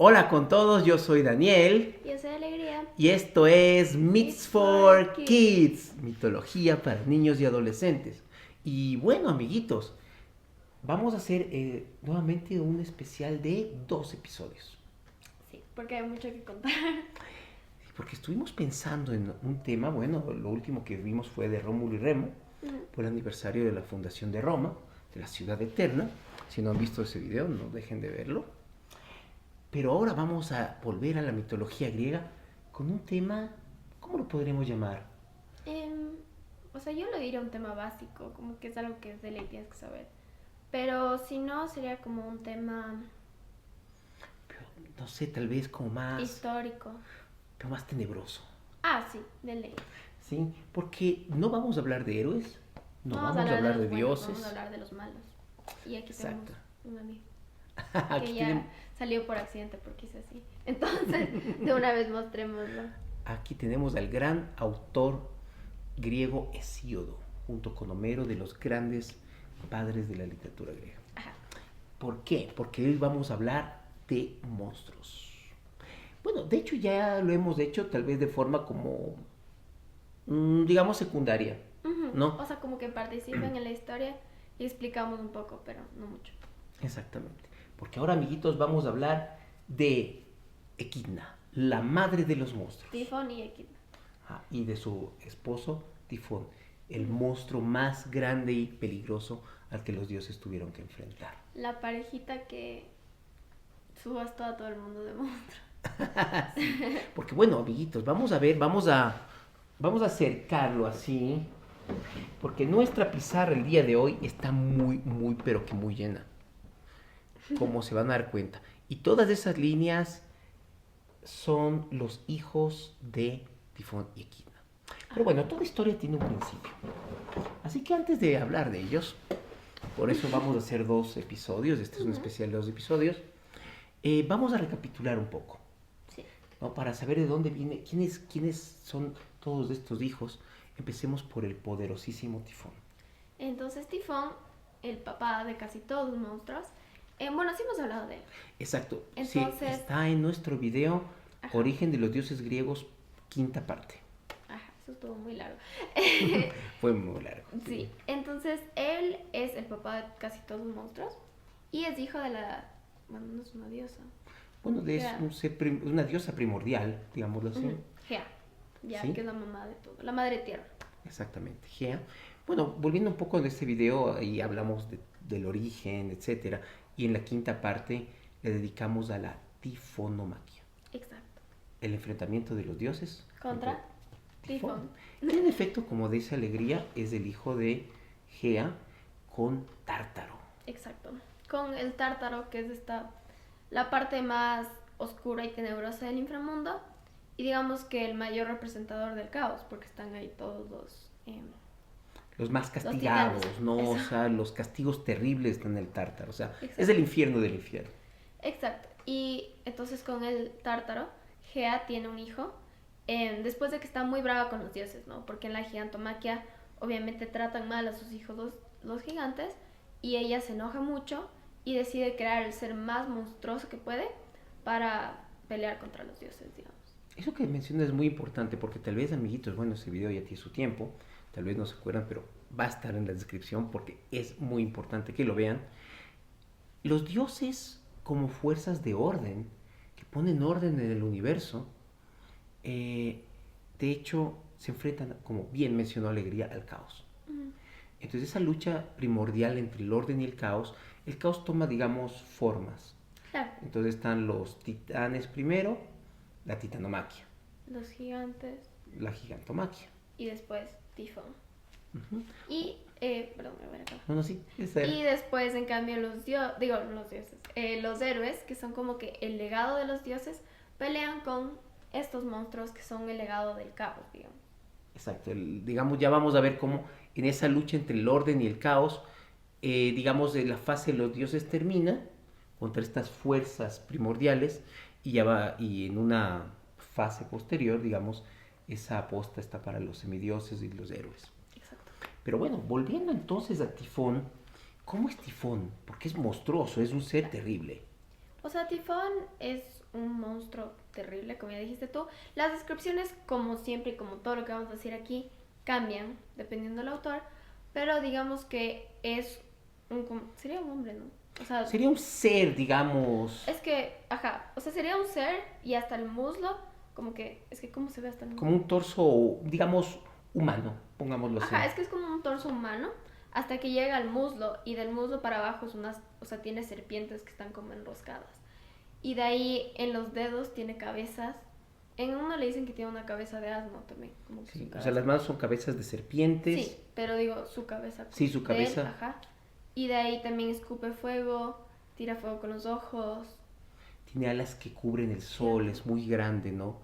Hola con todos, yo soy Daniel Yo soy Alegría. y esto es Myths Myths for for Kids, mitología para niños y adolescentes. Y bueno, amiguitos, vamos a hacer nuevamente un especial de 2 episodios. Sí, porque hay mucho que contar. Porque estuvimos pensando en un tema, bueno, lo último que vimos fue de Rómulo y Remo, por el aniversario de la fundación de Roma, de la ciudad eterna. Si no han visto ese video, no dejen de verlo. Pero ahora vamos a volver a la mitología griega con un tema, ¿cómo lo podremos llamar? Em, o sea, yo lo diría un tema básico, como que es algo que es de ley tienes que saber. Pero si no, sería como un tema Pero, no sé, tal vez como más, histórico. pero más tenebroso, Ah, sí, de ley. ¿sí? Porque no vamos a hablar de héroes, no No vamos a vamos a hablar de hablar de los buenos, vamos dioses. a hablar de los malos. Y aquí tenemos Exacto. un amigo Aquí que ya tenemos, salió por accidente porque hice así. Entonces, de una vez mostrémoslo. aquí tenemos al gran autor griego Hesíodo, junto con Homero, de los grandes padres de la literatura griega. Ajá. ¿Por qué? Porque hoy vamos a hablar de monstruos. Bueno, de hecho ya lo hemos hecho tal vez de forma como, digamos, secundaria, Ujú. ¿no? O sea, como que participen en la historia y explicamos un poco, pero no mucho. Exactamente. Porque ahora, amiguitos, vamos a hablar de Equidna, la madre de los monstruos. Tifón y Equidna. Y de su esposo, Tifón, el monstruo más grande y peligroso al que los dioses tuvieron que enfrentar. La parejita que subastó a todo el mundo de monstruos. Sí. Porque bueno, amiguitos, vamos a ver, vamos a acercarlo así, porque nuestra pizarra el día de hoy está muy, pero que muy llena, como se van a dar cuenta. Y todas esas líneas son los hijos de Tifón y Equidna. Pero bueno, toda historia tiene un principio. Así que antes de hablar de ellos, por eso vamos a hacer 2 episodios, este es un especial de 2 episodios, vamos a recapitular un poco, Sí. ¿no? Para saber de dónde viene, quiénes son todos estos hijos. Empecemos por el poderosísimo Tifón. Entonces Tifón, el papá de casi todos los monstruos, bueno, sí hemos hablado de él. Exacto, sí, Entonces, está en nuestro video ajá, Origen de los dioses griegos, quinta parte. ajá, eso estuvo muy largo. Fue muy largo. Sí, entonces él es el papá de casi todos los monstruos y es hijo de la, bueno, no es una diosa. Bueno, es Gea. una diosa primordial, digámoslo así. Gea, ya ¿Sí? que es la mamá de todo, la madre tierra. Exactamente, Gea. Bueno, volviendo un poco de este video, ahí hablamos del origen, etcétera. Y en la quinta parte le dedicamos a la tifonomaquia, Exacto. el enfrentamiento de los dioses Contra Tifón. Que en efecto, como dice Alegría, es el hijo de Gea con Tártaro. Exacto. Con el tártaro, que es la parte más oscura y tenebrosa del inframundo. Y digamos que el mayor representador del caos, porque están ahí todos Los más los castigados, titanes. ¿no? Eso. O sea, los castigos terribles están en el Tártaro. O sea, Exacto. es el infierno del infierno. Exacto. Y entonces con el tártaro, Gea tiene un hijo. Después de que está muy brava con los dioses, ¿no? Porque en la gigantomaquia obviamente tratan mal a sus hijos los gigantes. Y ella se enoja mucho y decide crear el ser más monstruoso que puede para pelear contra los dioses, digamos. Eso que mencionas es muy importante porque tal vez, amiguitos, bueno, ese video ya tiene su tiempo, tal vez no se acuerdan, pero va a estar en la descripción porque es muy importante que lo vean. Los dioses como fuerzas de orden, que ponen orden en el universo, de hecho se enfrentan, como bien mencionó Alegría, al caos. Entonces esa lucha primordial entre el orden y el caos toma, digamos, formas. Claro. Entonces están los titanes primero, la titanomaquia, Los gigantes la gigantomaquia. y después Tifón. Uh-huh. Y, perdón, me voy a acabar. No, sí, esa era. Y después, en cambio, los dioses, los héroes, que son como que el legado de los dioses, pelean con estos monstruos que son el legado del caos, digamos. Exacto, digamos, ya vamos a ver cómo en esa lucha entre el orden y el caos, digamos, la fase de los dioses termina contra estas fuerzas primordiales y ya va, y en una fase posterior, digamos, esa aposta está para los semidioses y los héroes. Exacto. Pero bueno, volviendo entonces a Tifón, ¿cómo es Tifón? Porque es monstruoso, es un ser terrible. O sea, Tifón es un monstruo terrible, como ya dijiste tú. Las descripciones, como siempre y como todo lo que vamos a decir aquí, cambian dependiendo del autor, pero digamos que es sería un hombre, ¿no? O sea, Sería un ser, digamos, es que, ajá, o sea, sería un ser y hasta el muslo, como que, es que ¿cómo se ve hasta el como muslo? un torso, digamos, humano, pongámoslo así. Ajá, es que es como un torso humano hasta que llega al muslo y del muslo para abajo es unas, o sea, tiene serpientes que están como enroscadas. Y de ahí en los dedos tiene cabezas. En uno le dicen que tiene una cabeza de asno también, como que su Sí, o sea, cabeza. las manos son cabezas de serpientes. Sí, pero digo su cabeza Sí, su de él, cabeza. ajá. Y de ahí también escupe fuego, tira fuego con los ojos. Tiene alas que cubren el sol, Cierto. es muy grande, ¿no?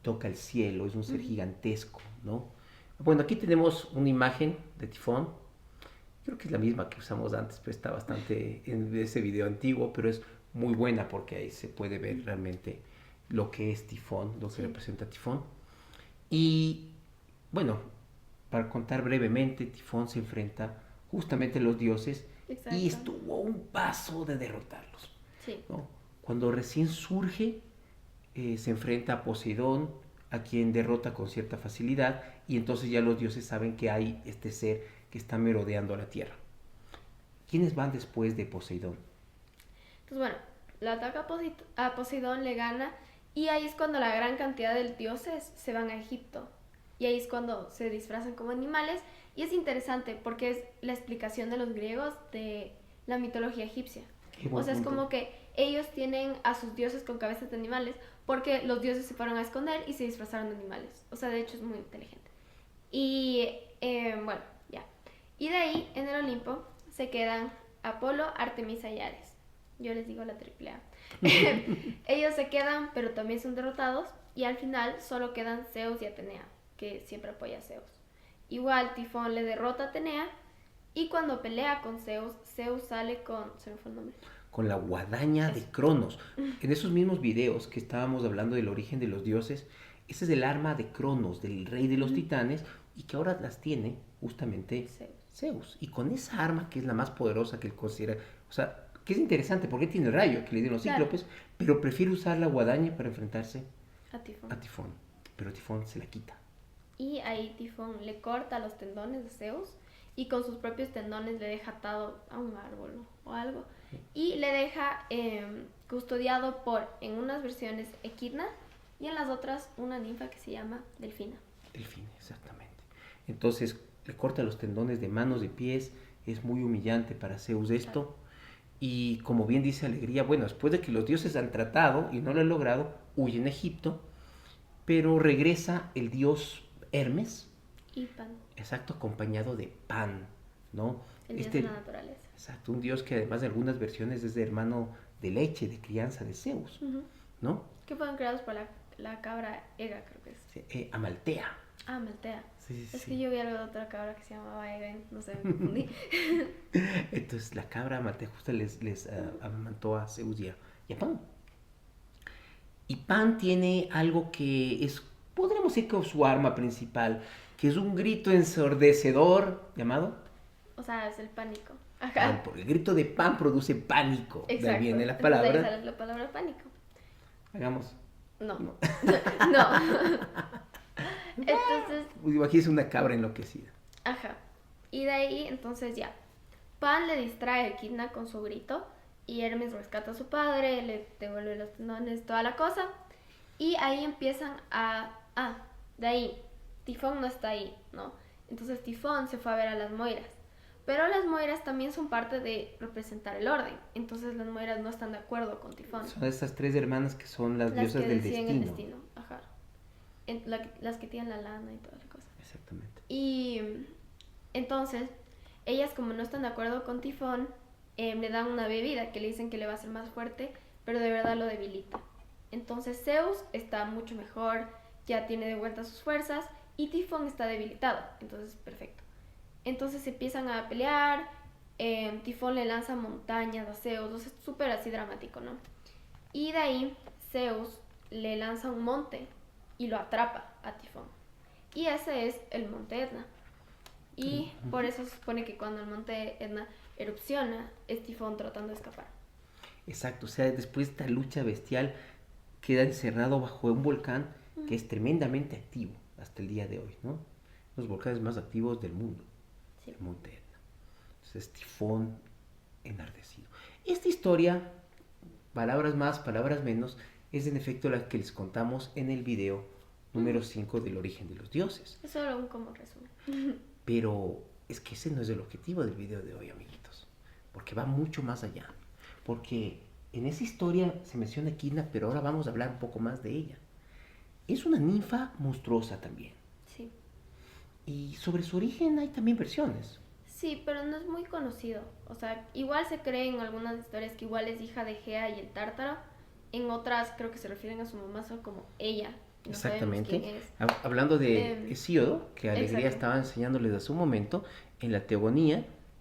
Toca el cielo, es un ser Ujú. gigantesco, ¿no? Bueno, aquí tenemos una imagen de Tifón. Creo que es la misma que usamos antes, pero está bastante en ese video antiguo, pero es muy buena porque ahí se puede ver realmente lo que es Tifón, lo que Sí, representa Tifón. Y bueno, para contar brevemente, Tifón se enfrenta justamente a los dioses y exacto. estuvo a un paso de derrotarlos, Sí, ¿no? Cuando recién surge, se enfrenta a Poseidón, a quien derrota con cierta facilidad, y entonces ya los dioses saben que hay este ser que está merodeando la tierra. ¿Quiénes van después de Poseidón? entonces bueno, la ataca a Poseidón, le gana y ahí es cuando la gran cantidad de dioses se van a Egipto. Y ahí es cuando se disfrazan como animales y es interesante porque es la explicación de los griegos de la mitología egipcia. Qué O buen sea, es punto. como que ellos tienen a sus dioses con cabezas de animales porque los dioses se fueron a esconder y se disfrazaron de animales. O sea, de hecho es muy inteligente. Y bueno, ya. Y de ahí, en el Olimpo, se quedan Apolo, Artemisa y Ares. Yo les digo la triple A. Ellos se quedan, pero también son derrotados. Y al final solo quedan Zeus y Atenea, que siempre apoya a Zeus. Igual Tifón le derrota a Atenea. Y cuando pelea con Zeus, Zeus sale con... Se me fue el nombre. Con la guadaña de Eso. Cronos. En esos mismos videos que estábamos hablando del origen de los dioses, ese es el arma de Cronos, del rey de los titanes, y que ahora las tiene justamente Zeus. Zeus. Y con esa arma, que es la más poderosa que él considera, o sea, que es interesante, porque tiene el rayo que le dieron los Claro, cíclopes, pero prefiere usar la guadaña para enfrentarse a Tifón. a Tifón. Pero Tifón se la quita. Y ahí Tifón le corta los tendones de Zeus y con sus propios tendones le deja atado a un árbol, ¿no? O algo. Y le deja custodiado por, en unas versiones, Equidna y en las otras una ninfa que se llama Delfina. Delfín, exactamente. Entonces le corta los tendones de manos, de pies, es muy humillante para Zeus Claro. esto. Y como bien dice Alegría, bueno, después de que los dioses han tratado y no lo han logrado, huyen a Egipto, pero regresa el dios Hermes, Y Pan, exacto, acompañado de Pan, ¿no? el dios de la naturaleza. Exacto, un dios que además de algunas versiones es de hermano de leche, de crianza de Zeus, Ujú. ¿no? Que fueron creados por la cabra Ega, creo que es. Sí, Amaltea. Ah, Maltea. Sí, sí, Es que sí. yo vi algo de otra cabra que se llamaba Ega, no sé, me confundí. Entonces la cabra Amaltea justo les amamantó a Zeus y a Pan. Y Pan tiene algo que es, podríamos decir que es su arma principal, que es un grito ensordecedor llamado O sea, es el pánico. Pan, Ajá. porque el grito de Pan produce pánico. De ahí Exacto. viene la Entonces de ahí palabra. sale la palabra pánico. Hagamos. No. No. No. Entonces, Imagínese una cabra enloquecida. ajá. Y de ahí, entonces ya. Pan le distrae a Equidna con su grito. Y Hermes rescata a su padre, le devuelve los tendones, toda la cosa. Y ahí empiezan a... Ah, de ahí. Tifón no está ahí, ¿no? Entonces Tifón se fue a ver a las Moiras. Pero las Moiras también son parte de representar el orden. Entonces las Moiras no están de acuerdo con Tifón. Son estas tres hermanas que son las Las diosas que del deciden destino. el destino. Ajá. Las que tienen la lana y toda la cosa. Exactamente. Y entonces, ellas como no están de acuerdo con Tifón, le dan una bebida que le dicen que le va a hacer más fuerte, pero de verdad lo debilita. Entonces Zeus está mucho mejor, ya tiene de vuelta sus fuerzas y Tifón está debilitado. Entonces, perfecto. Entonces empiezan a pelear, Tifón le lanza montañas a Zeus, o sea, es súper así dramático, ¿no? Y de ahí Zeus le lanza un monte y lo atrapa a Tifón. Y ese es el monte Etna. Y por eso se supone que cuando el monte Etna erupciona, es Tifón tratando de escapar. Exacto, o sea, después de esta lucha bestial queda encerrado bajo un volcán que es tremendamente activo hasta el día de hoy, ¿no? Los volcanes más activos del mundo, Sí. el Monte Etna. Entonces, Tifón enardecido. Esta historia, palabras más, palabras menos, es en efecto la que les contamos en el video número 5 del origen de los dioses. Es solo un como resumen. Pero es que ese no es el objetivo del video de hoy, amiguitos. Porque va mucho más allá. Porque en esa historia se menciona Equidna, pero ahora vamos a hablar un poco más de ella. Es una ninfa monstruosa también. Sí. Y sobre su origen hay también versiones. Sí, pero no es muy conocido. O sea, igual se cree en algunas historias que igual es hija de Gea y el Tártaro. En otras creo que se refieren a su mamá solo como ella. No sabemos Exactamente. quién es. Hablando de Hesíodo, que Alegría exacto. estaba enseñándoles a su momento, en la Teogonía,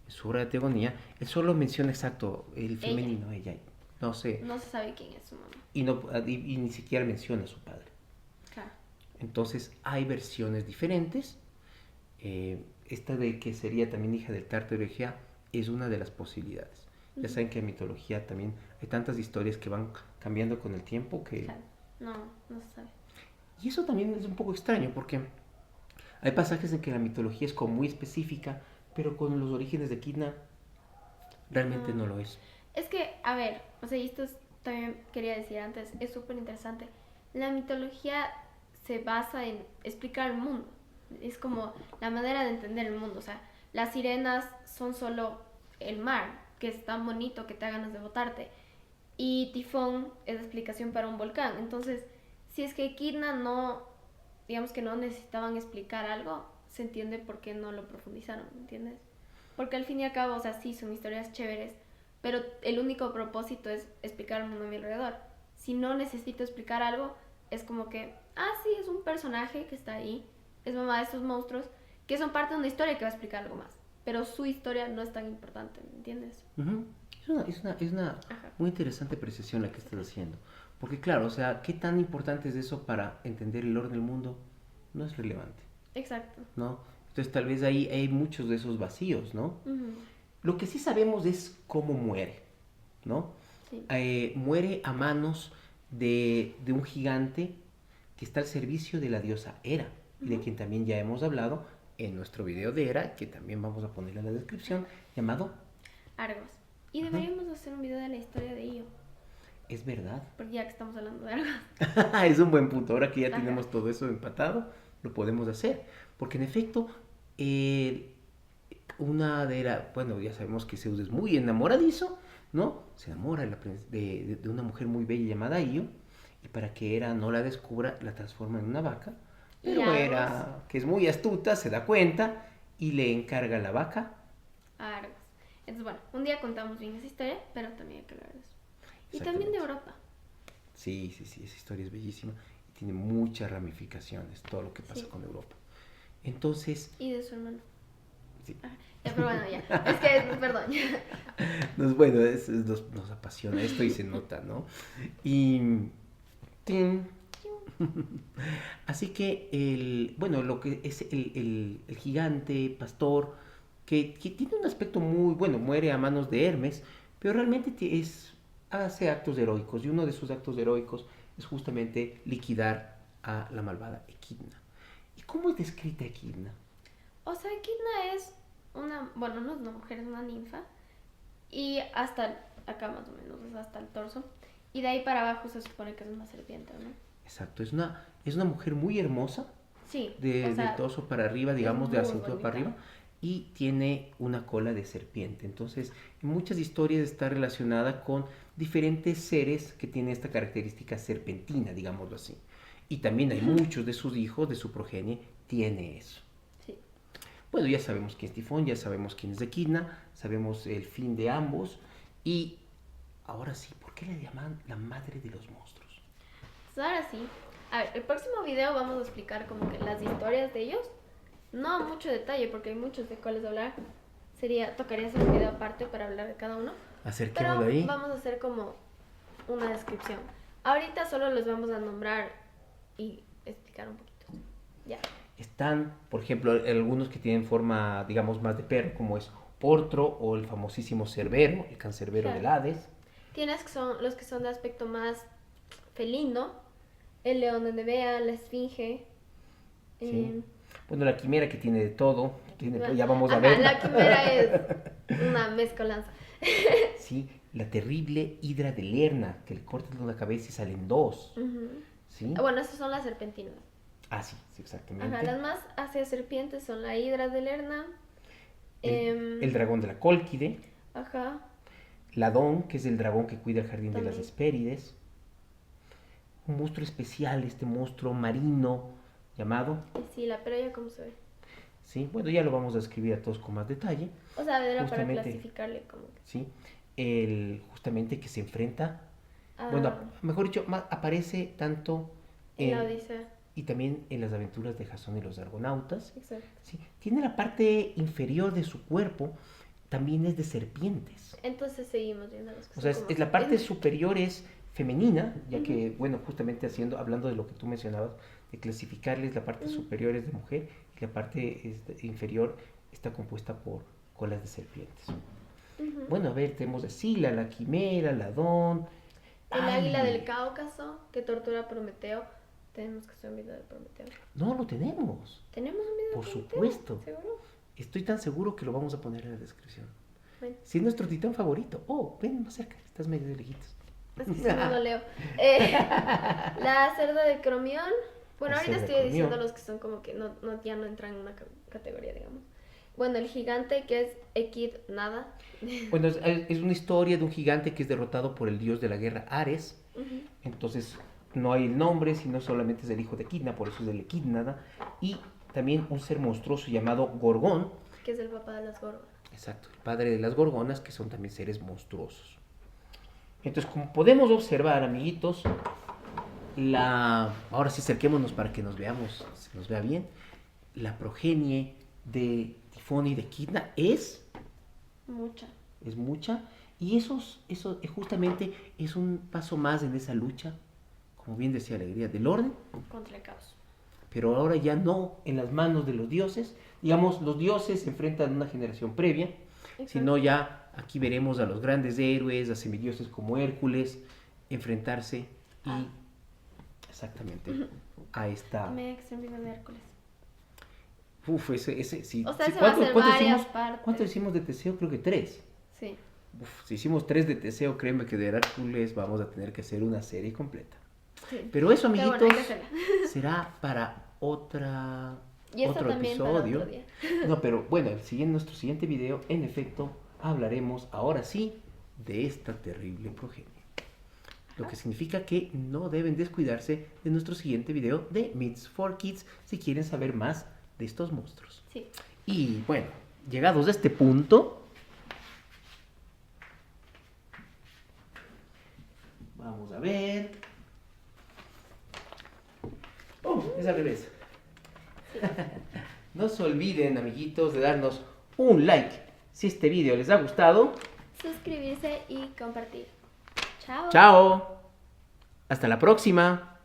en su obra de Teogonía, él solo menciona exacto el femenino, ella. No sé. No se sabe quién es su mamá. Y, no, y ni siquiera menciona a su padre. Claro. Entonces hay versiones diferentes. Esta de que sería también hija del Tártaro y Egea es una de las posibilidades. Ya saben que en mitología también hay tantas historias que van cambiando con el tiempo que... Claro. No, no se sabe. Y eso también es un poco extraño porque hay pasajes en que la mitología es como muy específica, pero con los orígenes de Equidna realmente no lo es. Es que, a ver, o sea, y esto también quería decir antes, es súper interesante. La mitología se basa en explicar el mundo. Es como la manera de entender el mundo. O sea, las sirenas son solo el mar, que es tan bonito que te da ganas de botarte. Y tifón es la explicación para un volcán. Entonces, si es que Equidna no, digamos que no necesitaban explicar algo, se entiende por qué no lo profundizaron, ¿entiendes? Porque al fin y al cabo, o sea, sí, son historias chéveres, pero el único propósito es explicar el mundo a mi alrededor. Si no necesito explicar algo, es como que, sí, es un personaje que está ahí, es mamá de estos monstruos, que son parte de una historia que va a explicar algo más. Pero su historia no es tan importante, ¿me entiendes? Uh-huh. Es una muy interesante apreciación la que estás haciendo. Porque claro, o sea, ¿qué tan importante es eso para entender el orden del mundo? No es relevante, Exacto. ¿no? Entonces tal vez ahí hay muchos de esos vacíos, ¿no? Uh-huh. Lo que sí sabemos es cómo muere, ¿no? Sí. Muere a manos de un gigante que está al servicio de la diosa Hera, y de quien también ya hemos hablado en nuestro video de Hera, que también vamos a poner en la descripción, llamado Argos. Y deberíamos hacer un video de la historia de Io, Es verdad. porque ya que estamos hablando de Argos. Es un buen punto. Ahora que ya Ajá. tenemos todo eso empatado, lo podemos hacer. Porque en efecto, una de las... Bueno, ya sabemos que Zeus es muy enamoradizo, ¿no? Se enamora de una mujer muy bella llamada Io. Y para que Hera no la descubra, la transforma en una vaca. Pero Argos. Hera, que es muy astuta, se da cuenta y le encarga la vaca. Argos. Entonces, bueno, un día contamos bien esa historia, pero también hay que hablar de eso. Y Exactamente. también de Europa. Sí, esa historia es bellísima y tiene muchas ramificaciones, todo lo que pasa con Europa. Entonces... Y de su hermano. Sí. Ya, pero bueno, ya. Es que, perdón. Bueno, nos apasiona esto y se nota, ¿no? Y... ¡tin! Así que, bueno, lo que es el gigante pastor, que tiene un aspecto muy, bueno, muere a manos de Hermes, pero realmente hace actos heroicos, y uno de sus actos heroicos es justamente liquidar a la malvada Equidna. ¿Y cómo es descrita Equidna? O sea, Equidna es bueno, no es una mujer, es una ninfa. Y hasta acá más o menos, es hasta el torso. Y de ahí para abajo se supone que es una serpiente, ¿no? Exacto, es una mujer muy hermosa. Sí. Del torso para arriba, digamos, de la cintura bonita. para arriba, y tiene una cola de serpiente. Entonces, en muchas historias está relacionada con diferentes seres que tienen esta característica serpentina, digámoslo así. Y también hay muchos de sus hijos, de su progenie, tiene eso. Sí. Bueno, ya sabemos quién es Tifón, ya sabemos quién es Equidna, sabemos el fin de ambos. Y ahora sí, ¿por qué le llaman la madre de los monstruos? Pues ahora sí. A ver, el próximo video vamos a explicar como que las historias de ellos. No a mucho detalle, porque hay muchos de cuáles hablar. Tocaría hacer un video aparte para hablar de cada uno. Acerquémoslo ahí. Vamos a hacer como una descripción. Ahorita solo los vamos a nombrar y explicar un poquito. Ya. Están, por ejemplo, algunos que tienen forma, digamos, más de perro, como es Portro o el famosísimo Cerbero, el cancerbero del Hades. Tienes que son los que son de aspecto más felino, el león de Nevea, la esfinge. Sí. Bueno, la quimera que tiene de todo, La- ya vamos a Ajá, ver. la quimera es una mezcolanza. Sí, la terrible hidra de Lerna, que le cortas una cabeza y salen dos. Ujú. ¿Sí? Bueno, esas son las serpentinas. Ah, sí, sí, exactamente. Ajá, las más hacia serpientes son la hidra de Lerna. El dragón de la Cólquide. Ajá, Ladón, que es el dragón que cuida el jardín de las también. Hespérides. Un monstruo especial, este monstruo marino llamado. Y sí, la pero cómo se ve. Sí, bueno, ya lo vamos a escribir a todos con más detalle. O sea, era para Justamente. clasificarle como que. Sí, justamente que se enfrenta. Ah, Bueno, mejor dicho, aparece tanto en la Odisea. y también en las aventuras de Jasón y los Argonautas. Exacto. Sí, tiene la parte inferior de su cuerpo, también es de serpientes. Entonces seguimos viendo los que O sea, son es como la parte serpientes. superior es femenina, ya que, bueno, justamente hablando de lo que tú mencionabas, de clasificarles, la parte superior es de mujer y la parte inferior está compuesta por colas de serpientes. Ujú. Bueno, a ver, tenemos a Sila, la quimera, la Don. El Ay, águila del Cáucaso que tortura a Prometeo. Tenemos que hacer un video de Prometeo. no lo tenemos, ¿Tenemos un video por de Prometeo? supuesto. ¿Seguro? Estoy tan seguro que lo vamos a poner en la descripción. Bueno, Si es nuestro titán favorito. Oh, ven más cerca, estás medio de lejitos. es que si no, no leo. La cerda de Cromión. Bueno, La ahorita cerda de estoy diciendo Cromión. los que son como que ya no entran en una categoría, digamos. Bueno, el gigante que es Equid Nada. Bueno, es una historia de un gigante que es derrotado por el dios de la guerra Ares. Ujú. Entonces no hay el nombre, sino solamente es el hijo de Equidna, por eso es el Equidnada. Y también un ser monstruoso llamado Gorgón. Que es el papá de las gorgonas. Exacto, el padre de las gorgonas, que son también seres monstruosos. Entonces, como podemos observar, amiguitos, ahora sí acerquémonos para que nos veamos, se nos vea bien. La progenie de Tifón y de Equidna es Mucha. mucha. Y eso justamente es un paso más en esa lucha, como bien decía Alegría, del orden, Contra el caos. pero ahora ya no en las manos de los dioses. Digamos, los dioses se enfrentan a una generación previa, sino ya aquí veremos a los grandes héroes, a semidioses como Hércules, enfrentarse y exactamente a esta... Me exterminó de Hércules. Uf, sí. O sea, se va a hacer varias partes. ¿Cuántos hicimos de Teseo? Creo que 3. Sí. Uf, si hicimos 3 de Teseo, créeme que de Hércules vamos a tener que hacer una serie completa. Sí. Pero eso, Pero amiguitos, bueno, hay que hacerla. será para Y esto otro también para episodio. otro día. No, pero bueno, nuestro siguiente video, en efecto, hablaremos ahora sí de esta terrible progenie. Lo que significa que no deben descuidarse de nuestro siguiente video de Myths for Kids si quieren saber más de estos monstruos. Sí. Y bueno, llegados a este punto, vamos a ver. Oh, es al revés. No se olviden, amiguitos, de darnos un like si este video les ha gustado. Suscribirse y compartir. Chao. Chao. Hasta la próxima.